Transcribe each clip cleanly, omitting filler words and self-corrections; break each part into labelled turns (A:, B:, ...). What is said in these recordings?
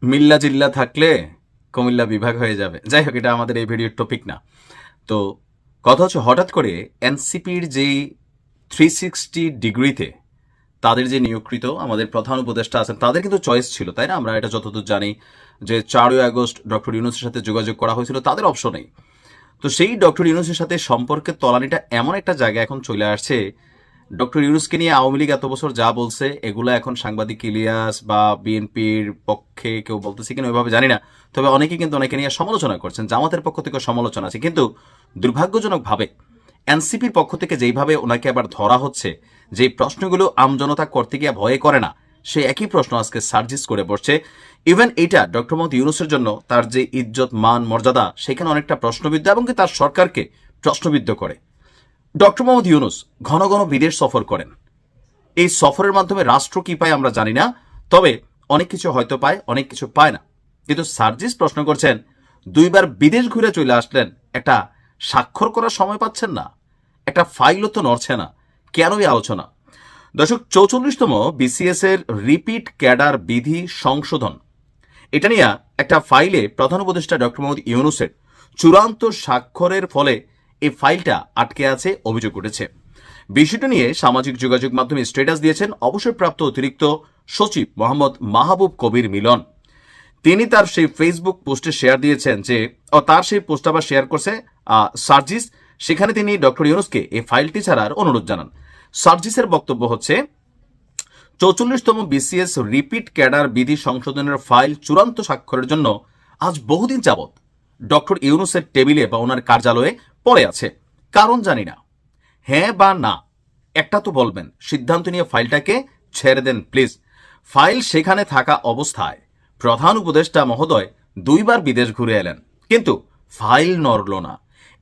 A: মিল্লা জিল্লা থাকলে কুমিল্লা বিভাগ হয়ে যাবে। যাই হোক, এটা আমাদের এই ভিডিওর টপিক না। তো কথা হচ্ছে, হঠাৎ করে এনসিপির যেই 360 ডিগ্রিতে তাদের যে নিয়োগকৃত আমাদের প্রধান উপদেষ্টা আছেন, তাদের কিন্তু চয়েস ছিল, তাই না? আমরা এটা যতদূর জানি যে 4ই আগস্ট ডক্টর ইউনূসের সাথে যোগাযোগ করা হয়েছিল, তাদের অপশনেই। তো সেই ডক্টর ইউনূসের সাথে সম্পর্কের তলানিটা এমন একটা জায়গায় এখন চলে আসছে, ডক্টর ইউনূসকে নিয়ে আওয়ামী লীগ এত বছর যা বলছে, এগুলো এখন সাংবাদিক ইলিয়াস বা বিএনপির পক্ষে কেউ বলতেছে কিনা ওইভাবে জানি না, তবে অনেকে কিন্তু অনেকে নিয়ে সমালোচনা করছেন, জামাতের পক্ষ থেকে সমালোচনা আছে। কিন্তু দুর্ভাগ্যজনকভাবে এনসিপির পক্ষ থেকে যেইভাবে ওনাকে আবার ধরা হচ্ছে, যে প্রশ্নগুলো আমজনতা করতে গিয়ে ভয়ে করে না, সেই একই প্রশ্ন আজকে সার্জিস করে বসছে। ইভেন এটা ডক্টর মোহাম্মদ ইউনূসের জন্য তার যে ইজ্জত মান মর্যাদা, সেখানে অনেকটা প্রশ্নবিদ্ধ এবং কি তার সরকারকে প্রশ্নবিদ্ধ করে। ডক্টর মোহাম্মদ ইউনূস ঘন ঘন বিদেশ সফর করেন। এই সফরের মাধ্যমে রাষ্ট্র কি পায় আমরা জানি না, তবে অনেক কিছু হয়তো পায়, অনেক কিছু পায় না। কিন্তু সার্জিস প্রশ্ন করছেন, 2বার বিদেশ ঘুরে চলে আসলেন, একটা স্বাক্ষর করার সময় পাচ্ছেন না, একটা ফাইলও তো নড়ছে না, কেনই আলোচনা? দর্শক, 44তম বিসিএস এর রিপিট ক্যাডার বিধি সংশোধন, এটা নিয়ে একটা ফাইলে প্রধান উপদেষ্টা ডক্টর মোহাম্মদ ইউনূসের চূড়ান্ত স্বাক্ষরের ফলে এই ফাইলটা আটকে আছে অভিযোগ উঠেছে। বিষয়টা নিয়ে সামাজিক যোগাযোগ মাধ্যমে স্ট্যাটাস দিয়েছেন অবসরপ্রাপ্ত অতিরিক্ত সচিব মোহাম্মদ মাহবুব কবির মিলন। তিনি তার সেই ফেসবুক পোস্টে শেয়ার দিয়েছেন যে, তার সেই পোস্ট আবার শেয়ার করছে সার্জিস। সেখানে তিনি ডক্টর ইউনূসকে এই ফাইলটি ছাড়ার অনুরোধ জানান। সার্জিসের বক্তব্য হচ্ছে, 44তম বিসিএস রিপিট ক্যাডার বিধি সংশোধনের ফাইল চূড়ান্ত স্বাক্ষরের জন্য আজ বহুদিন যাবৎ ডক্টর ইউনূসের টেবিলে বা ওনার কার্যালয়ে পড়ে আছে। কারণ জানি না, হ্যাঁ বা না একটা তো বলবেন, সিদ্ধান্ত নিয়ে ফাইলটাকে ছেড়ে দেন প্লিজ। ফাইল সেখানে থাকা অবস্থায় প্রধান উপদেষ্টা মহোদয় 2বার বিদেশ ঘুরে এলেন, কিন্তু ফাইল নড়ল না।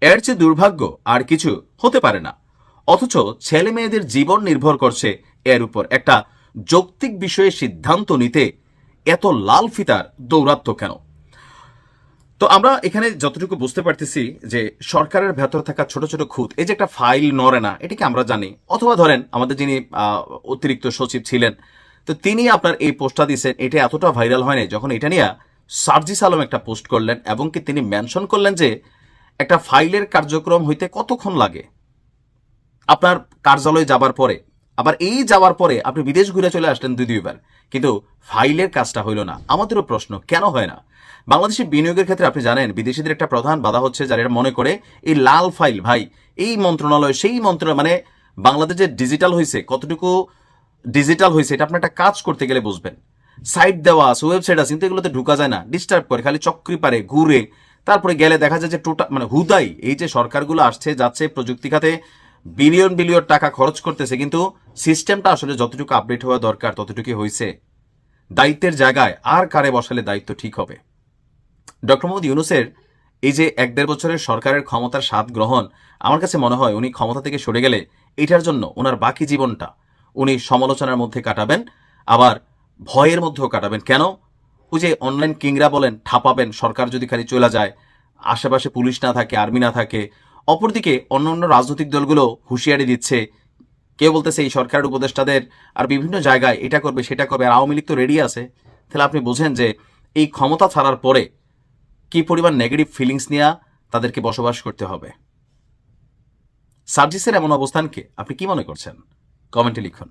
A: এর চেয়ে দুর্ভাগ্য আর কিছু হতে পারে না। অথচ ছেলে মেয়েদের জীবন নির্ভর করছে এর উপর। একটা যৌক্তিক বিষয়ে সিদ্ধান্ত নিতে এত লাল ফিতার দৌরাত্ম কেন? তো আমরা এখানে যতটুকু বুঝতে পারতেছি যে সরকারের ভেতর থাকা ছোট ছোট খুঁত, এই যে একটা ফাইল নড়ে না, এটাকে আমরা জানি। অথবা ধরেন আমাদের যিনি অতিরিক্ত সচিব ছিলেন, তো তিনি আপনার এই পোস্টটা দিচ্ছেন, এটা এতটা ভাইরাল হয়নি যখন এটা নিয়ে সার্জিস আলম একটা পোস্ট করলেন এবং কি তিনি মেনশন করলেন যে একটা ফাইলের কার্যক্রম হইতে কতক্ষণ লাগে আপনার কার্যালয়ে যাবার পরে, আবার এই যাওয়ার পরে আপনি বিদেশ ঘুরে চলে আসলেন 2বার, কিন্তু ফাইলের কাজটা হইল না। আমাদেরও প্রশ্ন, কেন হয় না? বাংলাদেশে বিনিয়োগের ক্ষেত্রে আপনি জানেন বিদেশিদের একটা প্রধান বাধা হচ্ছে, যারা মনে করে এই লাল ফাইল, ভাই এই মন্ত্রণালয় সেই মন্ত্রণালয়, মানে বাংলাদেশ যে ডিজিটাল হয়েছে, কতটুকু ডিজিটাল হয়েছে এটা আপনি একটা কাজ করতে গেলে বুঝবেন। সাইট দেওয়া আছে, ওয়েবসাইট আছে, কিন্তু এগুলোতে ঢুকা যায় না, ডিস্টার্ব করে, খালি চক্রি পারে ঘুরে। তারপরে গেলে দেখা যায় যে টোটাল মানে হুদাই এই যে সরকারগুলো আসছে যাচ্ছে প্রযুক্তি খাতে বিলিয়ন বিলিয়ন টাকা খরচ করতেছে, কিন্তু সিস্টেমটা আসলে যতটুকু আপডেট হওয়া দরকার ততটুকু হয়েছে? দায়িত্বের জায়গায় আর কারে বসালে দায়িত্ব ঠিক হবে? ডক্টর মোহাম্মদ ইউনূসের এই যে 1-1.5 বছরের সরকারের ক্ষমতার স্বাদ গ্রহণ, আমার কাছে মনে হয় উনি ক্ষমতা থেকে সরে গেলে এটার জন্য ওনার বাকি জীবনটা উনি সমালোচনার মধ্যে কাটাবেন, আবার ভয়ের মধ্যেও কাটাবেন। কেন? ওই যে অনলাইন কিংরা বলেন, ঠাপাবেন সরকার যদি খালি চলে যায়, আশেপাশে পুলিশ না থাকে, আর্মি না থাকে। অপরদিকে অন্য অন্য রাজনৈতিক দলগুলো হুঁশিয়ারি দিচ্ছে, কেউ বলতেছে এই সরকারের উপদেষ্টাদের আর বিভিন্ন জায়গায় এটা করবে সেটা করবে, আর আওয়ামী লীগ তো রেডি আছে। তাহলে আপনি বোঝেন যে এই ক্ষমতা ছাড়ার পরে কি পরিমাণ নেগেটিভ ফিলিংস নিয়ে তাদেরকে বসবাস করতে হবে। সার্জিসের এমন অবস্থানকে আপনি কি মনে করছেন? কমেন্টে লিখুন।